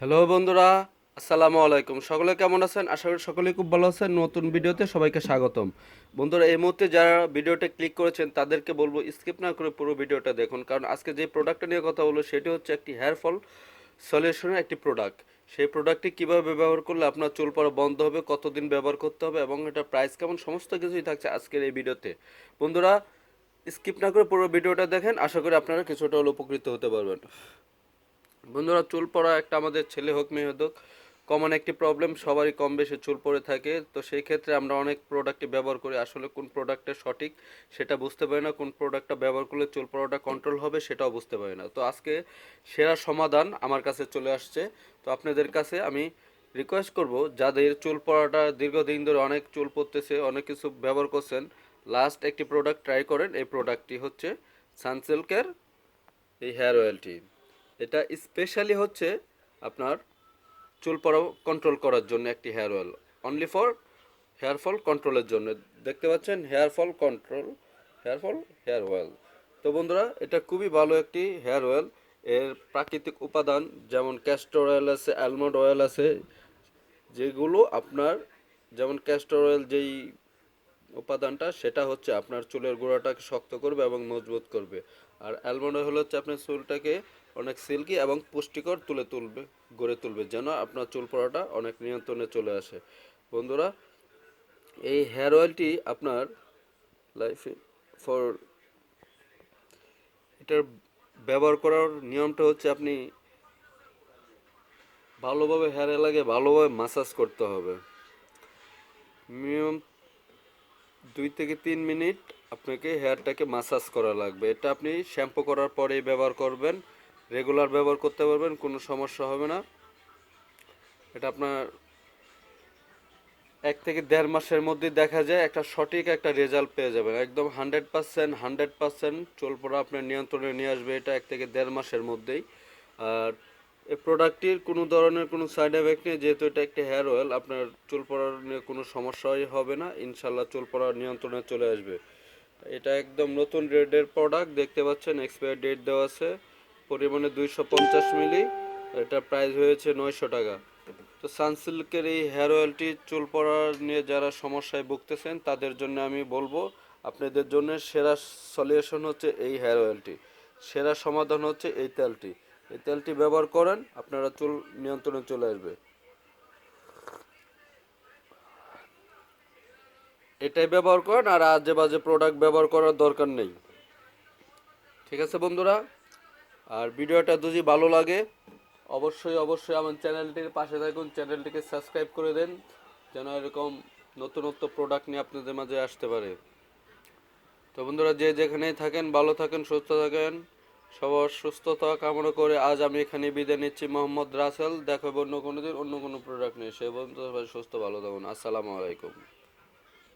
Hello বন্ধুরা, আসসালামু আলাইকুম। সকলে কেমন আছেন? আশা করি সকলেই খুব ভালো আছেন। নতুন ভিডিওতে সবাইকে স্বাগতম। বন্ধুরা, এই মুহূর্তে যারা ভিডিওটা ক্লিক করেছেন তাদেরকে বলবো স্কিপ না করে পুরো ভিডিওটা দেখুন, কারণ আজকে যে প্রোডাক্টটা নিয়ে কথা বলবো সেটি হচ্ছে একটি হেয়ার ফল সলিউশনের একটি প্রোডাক্ট। সেই প্রোডাক্টটি কীভাবে ব্যবহার করলে আপনার চুল পড়া বন্ধ হবে, কতদিন ব্যবহার করতে হবে এবং এটা প্রাইস কেমন, সমস্ত কিছুই থাকছে আজকের এই ভিডিওতে। বন্ধুরা, স্কিপ না করে পুরো ভিডিওটা দেখেন, আশা করি আপনারা কিছুটা হলে উপকৃত হতে পারবেন। বন্ধুরা, চুল পড়া একটা আমাদের ছেলে হোক মেয়ে হোক কমন একটি প্রবলেম, সবারই কম বেশি চুল পড়ে থাকে। তো সেই ক্ষেত্রে আমরা অনেক প্রোডাক্টই ব্যবহার করি, আসলে কোন প্রোডাক্টটা সঠিক সেটা বুঝতে পারি না, কোন প্রোডাক্টটা ব্যবহার করলে চুল পড়াটা কন্ট্রোল হবে সেটাও বুঝতে পারি না। তো আজকে সেরা সমাধান আমার কাছে চলে আসছে। তো আপনাদের কাছে আমি রিকোয়েস্ট করব, যাদের চুল পড়াটা দীর্ঘদিন ধরে অনেক চুল পড়তেছে, অনেক কিছু ব্যবহার করছেন, লাস্ট একটি প্রোডাক্ট ট্রাই করেন। এই প্রোডাক্টটি হচ্ছে সানসিল্কের এই হেয়ার অয়েলটি। এটা স্পেশালি হচ্ছে আপনার চুল পড়া কন্ট্রোল করার জন্য একটি hair oil, only for hair fall কন্ট্রোলের জন্য। দেখতে পাচ্ছেন hair fall control, hair fall hair oil. তো বন্ধুরা, এটা খুবই ভালো একটি হেয়ার অয়েল। এর প্রাকৃতিক উপাদান যেমন ক্যাস্টর অয়েল আছে, অ্যালমন্ড অয়েল আছে, যেগুলো আপনার, যেমন ক্যাস্টর অয়েল যেই উপাদানটা সেটা হচ্ছে আপনার চুলের গোড়াটাকে শক্ত করবে এবং মজবুত করবে। আর অ্যালমন্ড অয়েল হচ্ছে আপনার চুলটাকে অনেক সিল্কি এবং পুষ্টিকর গড়ে তুলবে, যেন আপনার চুল পড়াটা অনেক নিয়ন্ত্রণে চলে আসে। বন্ধুরা, এই হেয়ার অয়েলটি আপনার লাইফে ফর এটার ব্যবহার করার নিয়মটা হচ্ছে আপনি ভালোভাবে হেয়ারে লাগে ভালোভাবে মাসাজ করতে হবে। মিনিমাম 2 থেকে 3 মিনিট আপনাকে হেয়ারটাকে মাসাজ করা লাগবে। এটা আপনি শ্যাম্পু করার পরেই ব্যবহার করবেন, রেগুলার ব্যবহার করতে পারবেন, কোনো সমস্যা হবে না। এটা আপনার 1 থেকে 1.5 মাসের মধ্যে দেখা যায় একটা সঠিক একটা রেজাল্ট পেয়ে যাবেন, একদম 100% চুল পড়া আপনার নিয়ন্ত্রণে নিয়ে আসবে এটা 1 থেকে 1.5 মাসের মধ্যেই। আর এই প্রোডাক্টটির কোনো ধরনের কোনো সাইড এফেক্ট নেই, যেহেতু এটা একটা হেয়ার অয়েল, আপনার চুল পড়ার নিয়ে কোনো সমস্যাই হবে না, ইনশাল্লাহ চুল পড়ার নিয়ন্ত্রণে চলে আসবে। এটা একদম নতুন রেডের প্রোডাক্ট, দেখতে পাচ্ছেন এক্সপায়ার ডেট দেওয়া আছে, পরিমাণে 250 মিলি। এটা প্রাইস হয়েছে 900 টাকা। তো সানসিল্কের এই হেয়ার অয়েলটি চুল পড়া নিয়ে যারা সমস্যায় ভুগতেছেন তাদের জন্য আমি বলবো, আপনাদের জন্য সেরা সলিউশন হচ্ছে এই হেয়ার অয়েলটি, সেরা সমাধান হচ্ছে এই তেলটি। এই তেলটি ব্যবহার করেন, আপনারা চুল নিয়ন্ত্রণে চলে আসবে। এটাই ব্যবহার করেন, আর আজে বাজে প্রোডাক্ট ব্যবহার করার দরকার নেই। ঠিক আছে বন্ধুরা, আর ভিডিওটা যদি ভালো লাগে অবশ্যই আমার চ্যানেলটির পাশে থাকুন, চ্যানেলটিকে সাবস্ক্রাইব করে দেন, যেন এরকম নতুনত্ব প্রোডাক্ট নিয়ে আপনাদের মাঝে আসতে পারে। তো বন্ধুরা, যে যেখানেই থাকেন ভালো থাকেন, সুস্থ থাকেন। সবার সুস্থতা কামনা করে আজ আমি এখানে বিদায় নিচ্ছি। মোহাম্মদ রাসেল, দেখা হবে অন্য কোনো দিন অন্য কোনো প্রোডাক্ট নিয়ে। সে পর্যন্ত সবাই সুস্থ ভালো থাকুন। আসসালামু আলাইকুম।